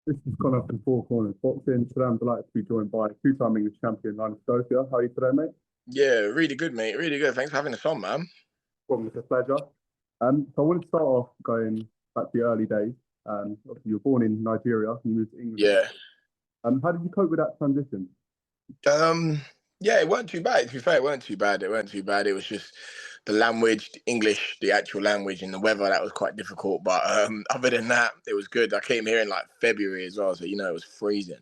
This is Connor from Four Corners Boxing. Today I'm delighted to be joined by two-time English champion Linus Udofia. How are you today, mate? Yeah, really good, mate. Really good. Thanks for having us on, man. Well, it's a pleasure. So I want to start off going back to the early days. Obviously you were born in Nigeria, you moved to England. Yeah. How did you cope with that transition? Um, yeah, it weren't too bad. To be fair, it weren't too bad. It weren't too bad. It was just the language, the English, the actual language, and the weather that was quite difficult. But other than that, it was good. I came here in like February as well, so it was freezing.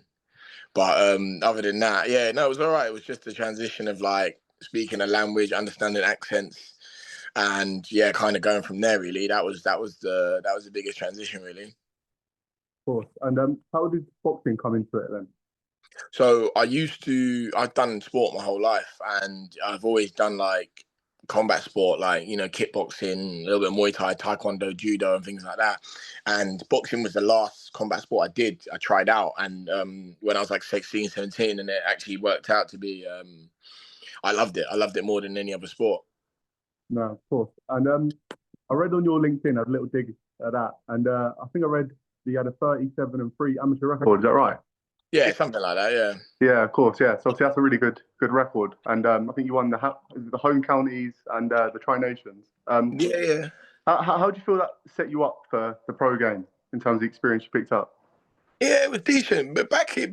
But other than that, yeah, no, it was all right. It was just the transition of like speaking a language, understanding accents, and yeah, kind of going from there. Really, that was the biggest transition, really. Of course. And how did boxing come into it then? So I've done sport my whole life, and I've always done like combat sport, like, kickboxing, a little bit of Muay Thai, Taekwondo, Judo, and things like that. And boxing was the last combat sport I tried out. And when I was like 16, 17, and it actually worked out to be, I loved it. I loved it more than any other sport. No, of course. And I read on your LinkedIn, I had a little dig at that. And I think I read that you had a 37-3 amateur record. Is that right? Yeah, something like that, yeah. Yeah, of course. Yeah, so obviously that's a really good record, and I think you won the home counties and the Tri Nations. Yeah, yeah. How do you feel that set you up for the pro game in terms of the experience you picked up? Yeah, it was decent, but back in the,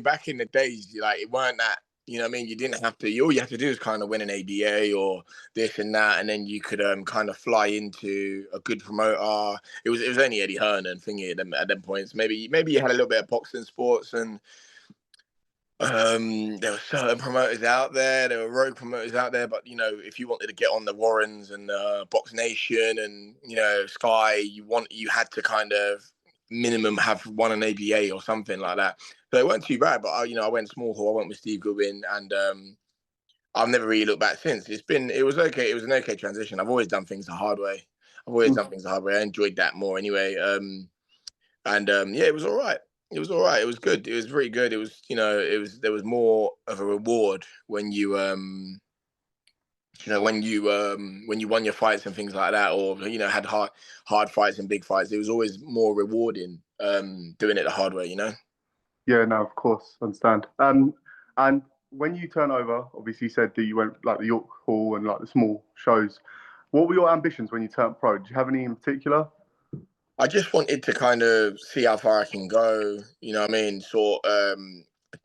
back in the days, like it weren't that, you didn't have to. All you have to do is kind of win an ABA or this and that, and then you could kind of fly into a good promoter. It was only Eddie Hearn and thingy at them points. Maybe you had a little bit of boxing sports, and there were certain promoters out there. There were road promoters out there, but if you wanted to get on the Warrens and Box Nation and Sky, you had to kind of minimum have won an ABA or something like that. So it wasn't too bad. But I went small hall. I went with Steve Goodwin, and I've never really looked back since. It was okay. It was an okay transition. I've always done things the hard way. I enjoyed that more anyway. And yeah, it was all right. It was all right. It was good. It was very good. It was, there was more of a reward when when you won your fights and things like that, or had hard fights and big fights. It was always more rewarding doing it the hard way. Yeah, no, of course, understand. And when you turn over, obviously you said that you went like the York Hall and like the small shows. What were your ambitions when you turned pro? Did you have any in particular? I just wanted to kind of see how far I can go. You know what I mean? See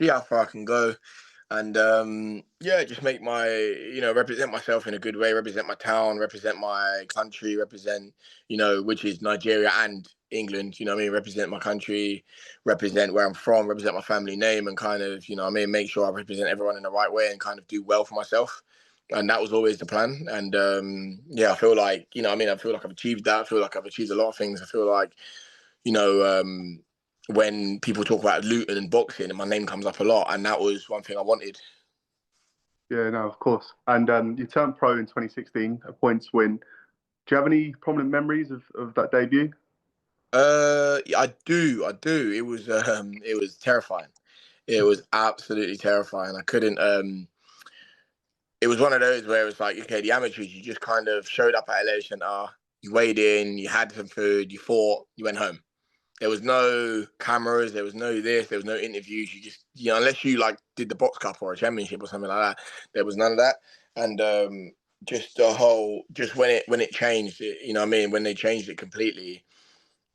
how far I can go, and yeah, just make represent myself in a good way, represent my town, represent my country, represent which is Nigeria and England. You know what I mean? Represent my country, represent where I'm from, represent my family name, and kind of make sure I represent everyone in the right way and kind of do well for myself. And that was always the plan. And yeah, I feel like I feel like I've achieved that. I feel like I've achieved a lot of things. I feel like you know. When people talk about Luton and boxing, and my name comes up a lot, and that was one thing I wanted. Yeah, no, of course. And you turned pro in 2016, a points win. Do you have any prominent memories of that debut? Yeah, I do. It was terrifying. It was absolutely terrifying. I couldn't. It was one of those where it was like, okay, the amateurs, you just kind of showed up at LA Center, you weighed in, you had some food, you fought, you went home. There was no cameras, there was no this, there was no interviews. You just, unless you like did the box cup or a championship or something like that, there was none of that. And just the whole, just when it changed, what I mean, when they changed it completely,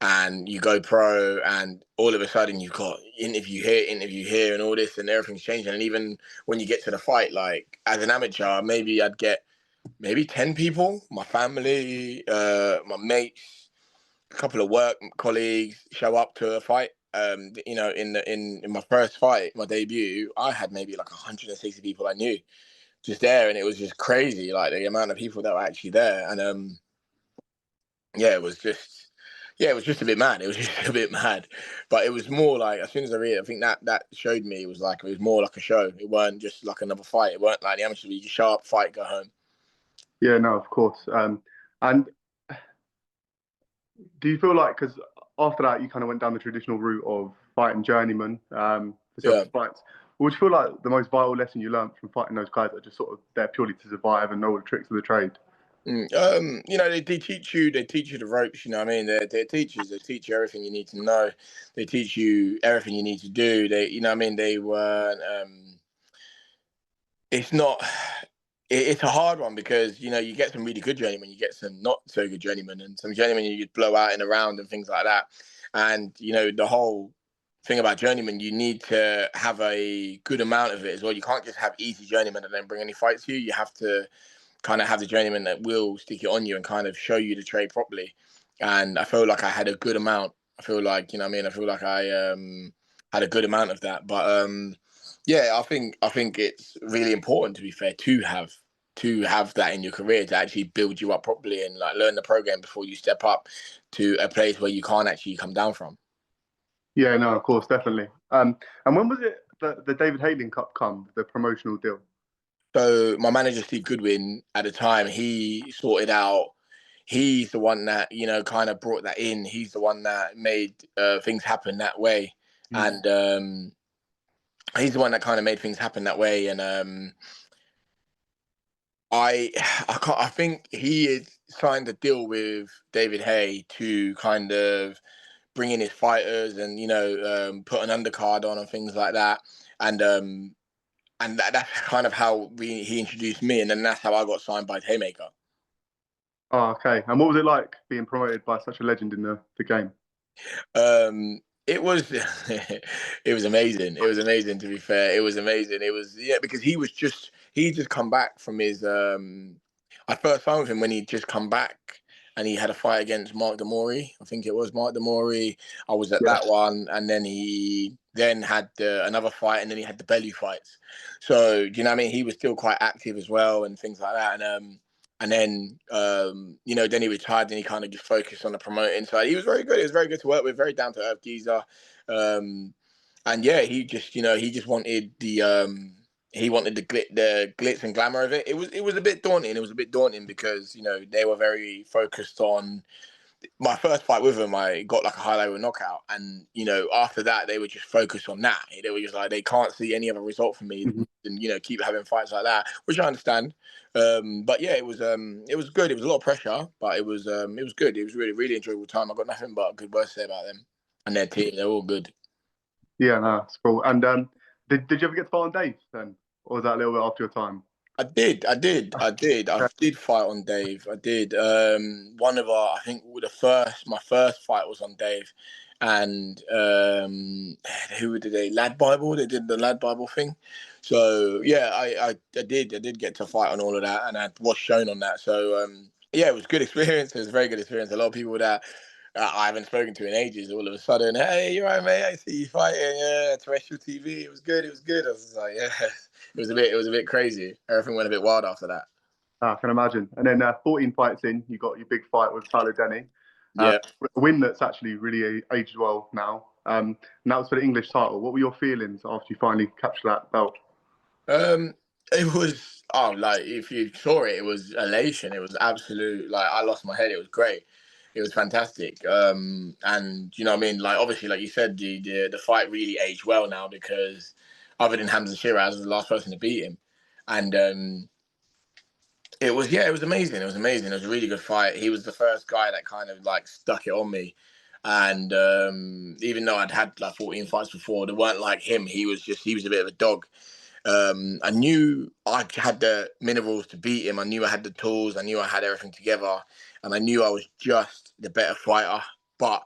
and you go pro, and all of a sudden you've got interview here, and all this, and everything's changing. And even when you get to the fight, like as an amateur, maybe I'd get maybe 10 people, my family, my mates, a couple of work colleagues show up to a fight. In my first fight, my debut, I had maybe like 160 people I knew just there, and it was just crazy, like the amount of people that were actually there. And yeah, it was just a bit mad. It was just a bit mad, but it was more like as soon as I read it, I think that showed me it was more like a show. It weren't just like another fight. It weren't like the amateur league. You show up, fight, go home. Yeah, no, of course. And do you feel like, because after that you kind of went down the traditional route of fighting journeymen for Yeah. self fights, would you feel like the most vital lesson you learned from fighting those guys that are just sort of there purely to survive and know all the tricks of the trade? You know, they teach you, the ropes. You know what I mean? They're teachers. They teach you everything you need to know. They teach you everything you need to do. You know what I mean? They weren't. It's not. It's a hard one because you know you get some really good journeymen, you get some not so good journeymen, and some journeymen you blow out in a round and things like that. And you know the whole thing about journeyman, you need to have a good amount of it as well. You can't just have easy journeymen and then bring any fights to you. You have to kind of have the journeyman that will stick it on you and kind of show you the trade properly. And I feel like I had a good amount. I feel like, you know what I mean? I feel like I had a good amount of that. But yeah, I think it's really important, to be fair, to have that in your career to actually build you up properly and like learn the program before you step up to a place where you can't actually come down from. Yeah, no, of course, definitely. And when was it that the David Hayling Cup come, the promotional deal? So my manager Steve Goodwin at the time, he sorted out. He's the one that you know kind of brought that in. He's the one that made things happen that way, Mm. and he's the one that kind of made things happen that way. And I, I can't. I think he had signed a deal with David Hay to kind of bring in his fighters and you know put an undercard on and things like that. And that's kind of how he introduced me, and then that's how I got signed by Haymaker. Oh, okay. And what was it like being promoted by such a legend in the game? It was it was amazing. It was amazing, to be fair. It was amazing. It was, yeah, because he just come back from his I first found him when he just come back and he had a fight against Mark Demori. I think it was Mark Demori. I was at Yeah. that one, and then he then had another fight, and then he had the belly fights. So do you know what I mean? He was still quite active as well and things like that. And then you know, then he retired and he kind of just focused on the promoting side. He was very good. He was very good to work with, very down to earth geezer. And yeah, he just wanted the glitz and glamour of it. It was a bit daunting. It was a bit daunting because you know they were very focused on my first fight with them. I got like a highlight with knockout, and you know after that they were just focused on that. They were just like they can't see any other result from me, Mhm. and you know keep having fights like that, which I understand. But yeah, it was good. It was a lot of pressure, but it was good. It was really really enjoyable time. I got nothing but good words to say about them and their team. They're all good. Yeah, no, that's cool. And did you ever get to fight on Dave then? Or was that a little bit after your time? I did fight on Dave. I did. One of our, I think my first fight was on Dave, and who did they? Lad Bible. They did the Lad Bible thing. So yeah, I did get to fight on all of that, and I was shown on that. So yeah, it was a good experience. It was a very good experience. A lot of people that I haven't spoken to in ages. All of a sudden, hey, you're right, mate. I see you fighting. Yeah, terrestrial TV. It was good. It was good. I was like, yeah, it was a bit crazy. Everything went a bit wild after that. I can imagine. And then 14 fights in, you got your big fight with Tyler Denny. Uh, Yeah. a win that's actually really aged well now. And that was for the English title. What were your feelings after you finally captured that belt? It was like if you saw it, it was elation. It was absolute like I lost my head. It was great. It was fantastic. And you know what I mean? Like obviously, like you said, the fight really aged well now because other than Hamza Shiraz was the last person to beat him. And it was, yeah, it was amazing. It was amazing. It was a really good fight. He was the first guy that kind of like stuck it on me. And even though I'd had like 14 fights before, they weren't like him. He was a bit of a dog. I knew I had the minerals to beat him. I knew I had the tools. I knew I had everything together, and I knew I was just the better fighter. But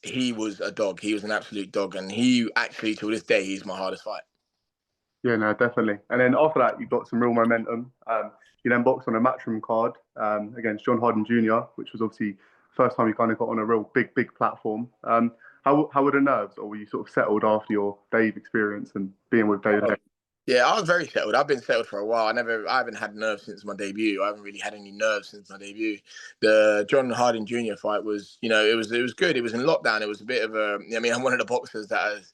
he was a dog. He was an absolute dog, and he actually, to this day, he's my hardest fight. Yeah, no, definitely. And then after that, you got some real momentum. You then boxed on a Matchroom card against John Harden Jr., which was obviously the first time you kind of got on a real big platform. How were the nerves, or were you sort of settled after your Dave experience and being with Dave? Yeah, I was very settled. I've been settled for a while. I haven't had nerves since my debut. I haven't really had any nerves since my debut. The John Harden Jr. fight was, you know, it was good. It was in lockdown. It was a bit of a. I mean, I'm one of the boxers that has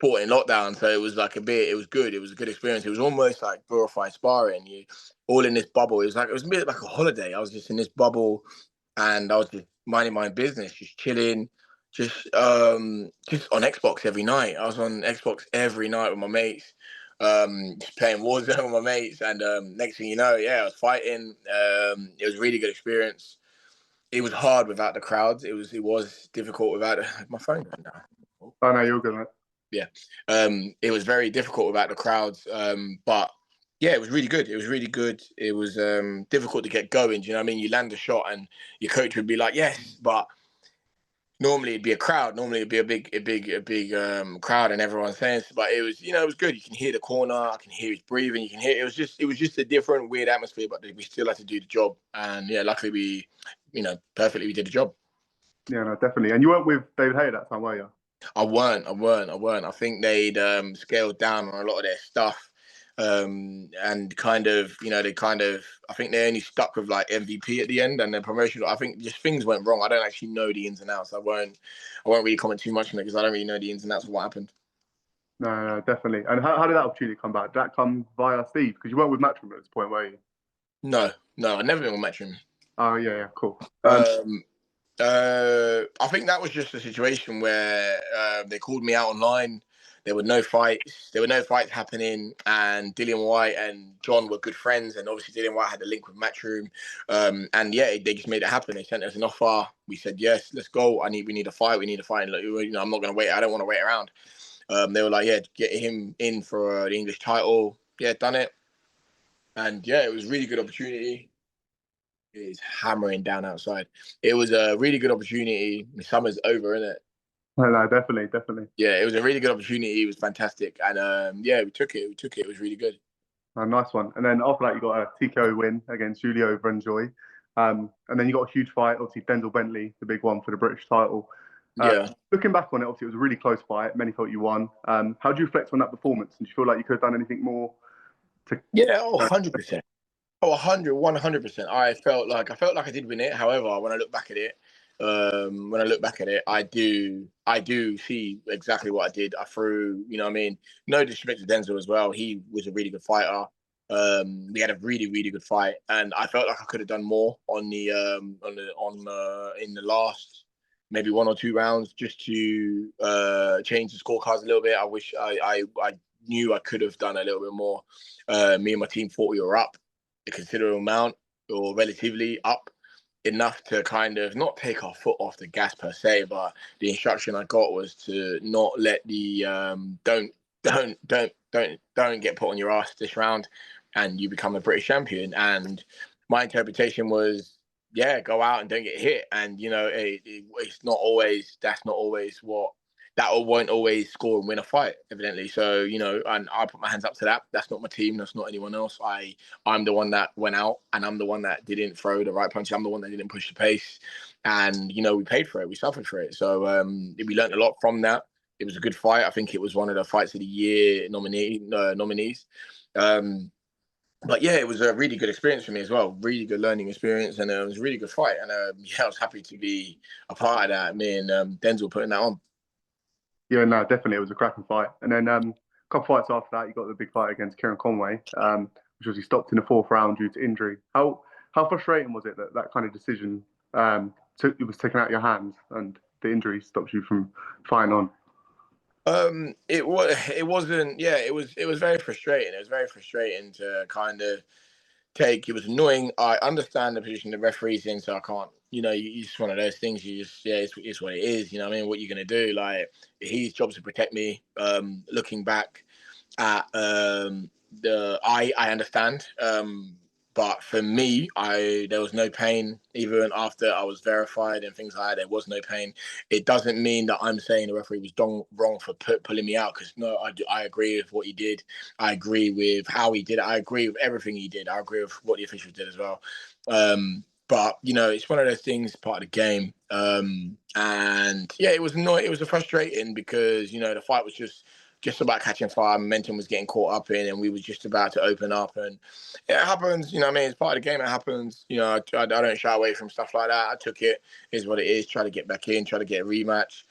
fought in lockdown, so it was like a bit. It was good. It was a good experience. It was almost like glorified sparring. You all in this bubble. It was a bit like a holiday. I was just in this bubble, and I was just minding my business, just chilling, just on Xbox every night. I was on Xbox every night with my mates. just playing Warzone with my mates. And next thing you know, I was fighting. It was a really good experience. It was hard without the crowds. It was difficult without my phone going down. Oh no, you're good, mate. Yeah, it was very difficult without the crowds. But yeah, it was really good. It was really good. It was difficult to get going. Do you know what I mean? You land a shot, and your coach would be like, "Yes," but normally it'd be a crowd. Normally it'd be a big crowd, and everyone's saying. But it was, it was good. You can hear the corner. I can hear his breathing. You can hear. It was just a different, weird atmosphere. But we still had to do the job, and yeah, luckily we, perfectly we did the job. Yeah, no, definitely. And you weren't with David Hay at that time, were you? I weren't. I think they'd scaled down on a lot of their stuff. And kind of, I think they only stuck with like MVP at the end and then promotion. I think just things went wrong. I don't actually know the ins and outs. I won't really comment too much on it because I don't really know the ins and outs of what happened. No, definitely. And how did that opportunity come back? Did that come via Steve? Because you weren't with Matchroom at this point, were you? No, I never been with Matchroom. Oh, yeah, cool. I think that was just a situation where they called me out online. There were no fights. There were no fights happening, and Dillian White and John were good friends. And obviously, Dillian White had a link with Matchroom. And yeah, they just made it happen. They sent us an offer. We said yes, let's go. We need a fight. We need a fight. Like, I'm not going to wait. I don't want to wait around. They were like, yeah, get him in for the English title. Yeah, done it. And yeah, it was a really good opportunity. Is hammering down outside. It was a really good opportunity. The summer's over, isn't it? No, definitely. Yeah, it was a really good opportunity. It was fantastic, and yeah, we took it. It was really good. Nice one. And then after that, you got a TKO win against Julio Vrenjoy. And then you got a huge fight, obviously Denzel Bentley, the big one for the British title. Yeah. Looking back on it, obviously it was a really close fight. Many thought you won. How do you reflect on that performance? And do you feel like you could have done anything more? Yeah, 100%. 100%. I felt like I did win it. However, when I look back at it, I do see exactly what I did. I threw, no disrespect to Denzel as well. He was a really good fighter. We had a really, really good fight, and I felt like I could have done more in the last maybe 1 or 2 rounds just to change the scorecards a little bit. I wish I knew I could have done a little bit more. Me and my team thought we were up a considerable amount, or relatively up enough to kind of not take our foot off the gas per se, but the instruction I got was to not let the don't get put on your ass this round, and you become a British champion. And my interpretation was, yeah, go out and don't get hit. And it's not always, that's not always what that won't always score and win a fight, evidently. So, and I put my hands up to that. That's not my team. That's not anyone else. I'm the one that went out, and I'm the one that didn't throw the right punch. I'm the one that didn't push the pace. And, we paid for it. We suffered for it. So we learned a lot from that. It was a good fight. I think it was one of the fights of the year nominees. But yeah, it was a really good experience for me as well. Really good learning experience, and it was a really good fight. And yeah, I was happy to be a part of that. Me and Denzel putting that on. Yeah, no, definitely. It was a cracking fight. And then a couple fights after that, you got the big fight against Kieran Conway, which was he stopped in the 4th round due to injury. How frustrating was it that kind of decision it was taken out of your hands and the injury stops you from fighting on? It wasn't. Yeah, it was very frustrating. It was very frustrating to kind of take. It was annoying. I understand the position the referee's in, so I can't. You just one of those things. You just, it's what it is. You know what I mean? What are you gonna do? Like, his job's to protect me. Looking back at I understand. But for me, there was no pain. Even after I was verified and things like that, there was no pain. It doesn't mean that I'm saying the referee was wrong for pulling me out, because no, I agree with what he did. I agree with how he did it. I agree with everything he did. I agree with what the officials did as well. But it's one of those things, part of the game. And yeah, it was annoying. It was frustrating because the fight was just about catching fire. Momentum was getting caught up in, and we were just about to open up. And it happens, it's part of the game. It happens. I don't shy away from stuff like that. I took it. Is what it is. Try to get back in. Try to get a rematch.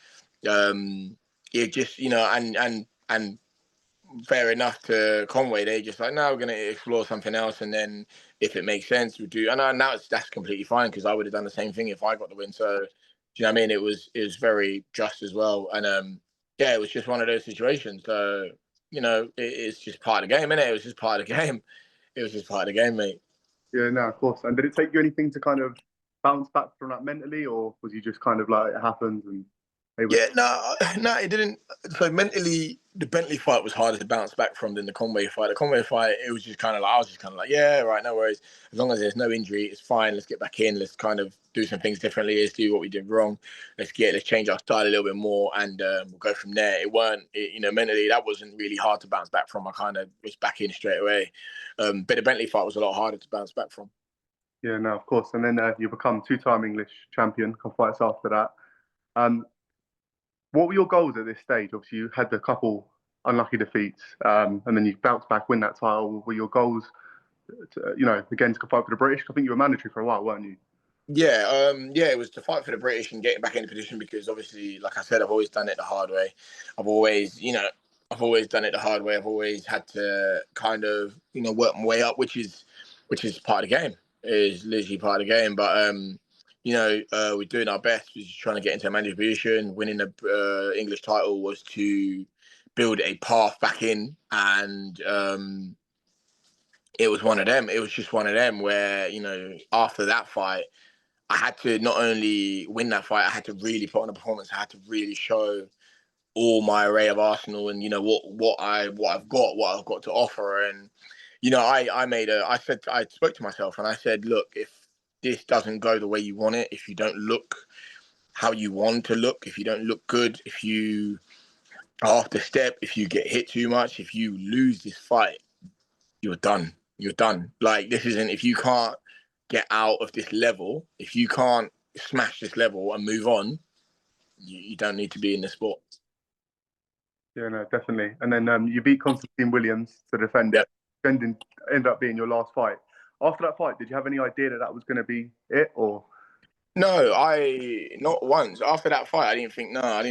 It just, and fair enough to Conway. They just like, no, we're going to explore something else, and then if it makes sense, we do. And now that's completely fine, because I would have done the same thing if I got the win. So, do you know what I mean? It was very just as well. And yeah, it was just one of those situations. So it's just part of the game, innit? It was just part of the game. It was just part of the game, mate. Yeah, no, of course. And did it take you anything to kind of bounce back from that mentally, or was you just kind of like it happens and able to? Yeah, no, it didn't. So mentally, the Bentley fight was harder to bounce back from than the Conway fight. The Conway fight, it was just kind of like, I was just kind of like, yeah, right, no worries. As long as there's no injury, it's fine. Let's get back in. Let's kind of do some things differently. Let's do what we did wrong. Let's change our style a little bit more, and we'll go from there. Mentally, that wasn't really hard to bounce back from. I kind of was back in straight away. But the Bentley fight was a lot harder to bounce back from. Yeah, no, of course. And then you become two-time English champion, a couple fights after that. What were your goals at this stage? Obviously, you had a couple unlucky defeats, and then you bounced back, win that title. Were your goals, again, to fight for the British? I think you were mandatory for a while, weren't you? Yeah, it was to fight for the British and getting back into position because obviously, like I said, I've always done it the hard way. I've always done it the hard way. I've always had to kind of, work my way up, which is part of the game. It is literally part of the game. But we're doing our best. We're just trying to get into a manager position. Winning the English title was to build a path back in, and it was one of them. It was just one of them where after that fight, I had to not only win that fight, I had to really put on a performance. I had to really show all my array of Arsenal and what I've got to offer. And I spoke to myself and I said, look, if this doesn't go the way you want it, if you don't look how you want to look, if you don't look good, if you are off the step, if you get hit too much, if you lose this fight, you're done. You're done. Like, this isn't, if you can't get out of this level, if you can't smash this level and move on, you don't need to be in the sport. Yeah, no, definitely. And then you beat Constantine Williams to defend it. Defending ended up being your last fight. After that fight, did you have any idea that was going to be it, or? No, not once. After that fight, I didn't think that was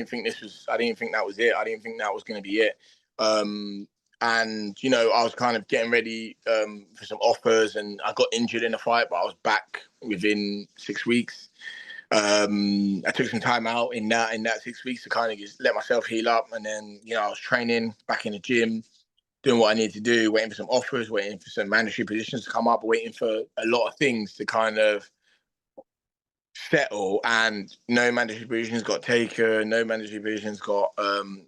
it. I didn't think that was going to be it. And I was kind of getting ready for some offers, and I got injured in the fight, but I was back within 6 weeks. I took some time out in that 6 weeks to kind of just let myself heal up, and then I was training back in the gym, doing what I needed to do, waiting for some offers, waiting for some mandatory positions to come up, waiting for a lot of things to kind of settle, and no mandatory positions got taken, no mandatory positions got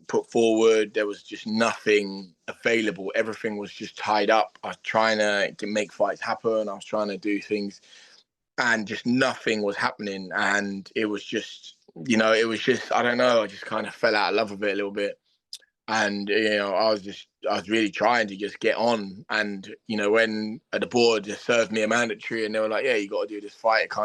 put forward. There was just nothing available. Everything was just tied up. I was trying to make fights happen. I was trying to do things, and just nothing was happening. And it was just, I don't know, I just kind of fell out of love with it a little bit. And I was really trying to just get on. And when the board just served me a mandatory, and they were like, "Yeah, you got to do this fight," my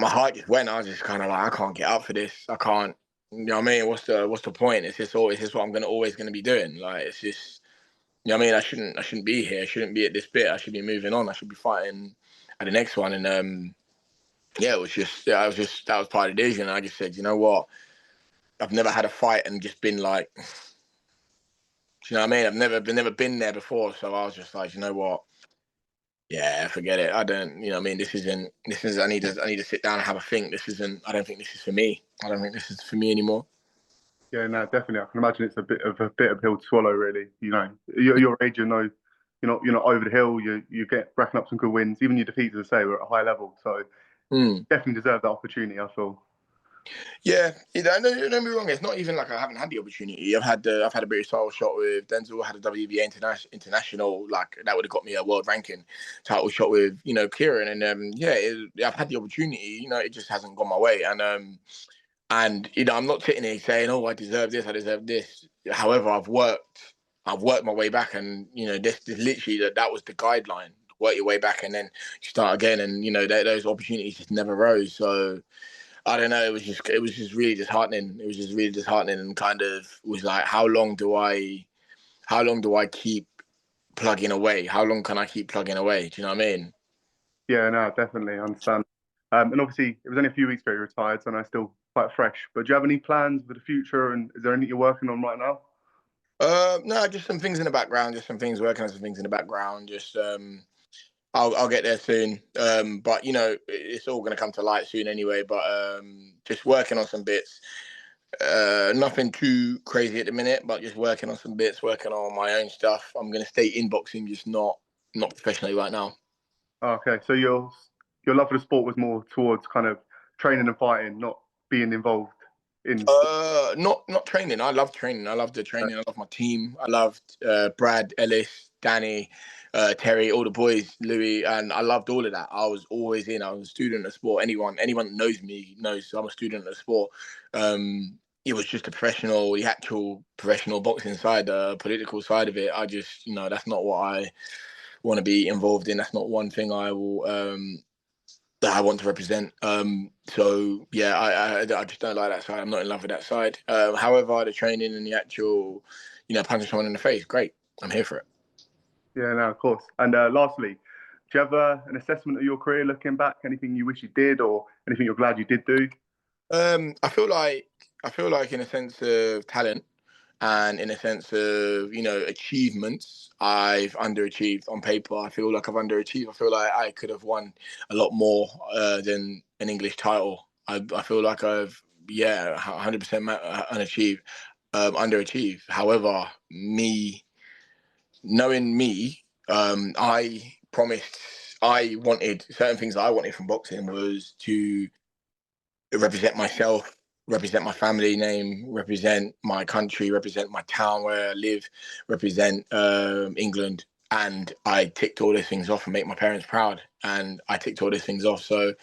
heart just went. I was just kind of like, I can't get up for this. I can't. You know what I mean? What's the point? Is this what I'm always gonna be doing? Like, it's just, I shouldn't be here. I shouldn't be at this bit. I should be moving on. I should be fighting at the next one. And that was part of the decision. I just said, you know what? I've never had a fight and just been like, do you know what I mean? I've never been there before. So I was just like, you know what? Yeah, forget it. I don't, this is, I need to sit down and have a think. I don't think this is for me. I don't think this is for me anymore. Yeah, no, definitely. I can imagine it's a bit of pill to swallow, really. Your age, you're not over the hill. You get racking up some good wins. Even your defeats, as I say, were at a high level. So definitely deserve that opportunity, I feel. Yeah, don't get me wrong. It's not even like I haven't had the opportunity. I've had a British title shot with Denzel. I had a WBA international, like that would have got me a world ranking title shot with Kieran. And I've had the opportunity. It just hasn't gone my way. And I'm not sitting here saying, "Oh, I deserve this. I deserve this." However, I've worked my way back, and this literally that was the guideline. Work your way back, and then start again. And those opportunities just never rose. So I don't know. It was just really disheartening. It was just really disheartening, and kind of was like, how long do I keep plugging away? How long can I keep plugging away? Do you know what I mean? Yeah, no, definitely, I understand. And obviously, it was only a few weeks ago you retired, so I know it's still quite fresh. But do you have any plans for the future? And is there anything you're working on right now? No, just some things in the background. Just some things, working on some things in the background. Just I'll get there soon. But it's all going to come to light soon anyway. But just working on some bits. Nothing too crazy at the minute, but just working on some bits, working on my own stuff. I'm going to stay in boxing, just not professionally right now. Okay, so your love for the sport was more towards kind of training and fighting, not being involved in sport. Not training. I love training. I love the training. I love my team. I loved Brad, Ellis, Danny, Terry, all the boys, Louis, and I loved all of that. I was always in. I was a student of sport. Anyone that knows me knows I'm a student of sport. It was just the actual professional boxing side, the political side of it. I just, that's not what I want to be involved in. That's not one thing I will that I want to represent. So yeah, I just don't like that side. I'm not in love with that side. However, the training and the actual, punching someone in the face, great. I'm here for it. Yeah, no, of course. And lastly, do you have an assessment of your career looking back? Anything you wish you did, or anything you're glad you did do? I feel like in a sense of talent and in a sense of achievements, I've underachieved on paper. I feel like I've underachieved. I feel like I could have won a lot more than an English title. I feel like I've 100% underachieved. However, knowing me, I wanted certain things that I wanted from boxing was to represent myself, represent my family name, represent my country, represent my town where I live, represent England. And I ticked all these things off and make my parents proud. And I ticked all these things off. So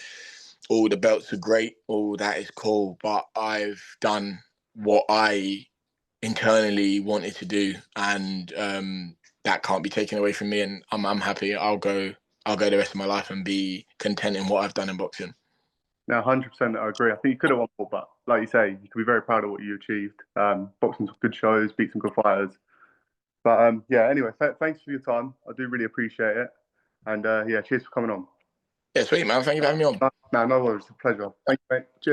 all the belts are great. All that is cool. But I've done what I internally wanted to do. And that can't be taken away from me. And I'm happy. I'll go the rest of my life and be content in what I've done in boxing. No, 100%. I agree. I think you could have won more, but like you say, you can be very proud of what you achieved. Boxing some good shows, beat some good fighters. But yeah, anyway, thanks for your time. I do really appreciate it. And yeah, cheers for coming on. Yeah, sweet, man. Thank you for having me on. No, no worries. It's a pleasure. Thank you, mate. Cheers.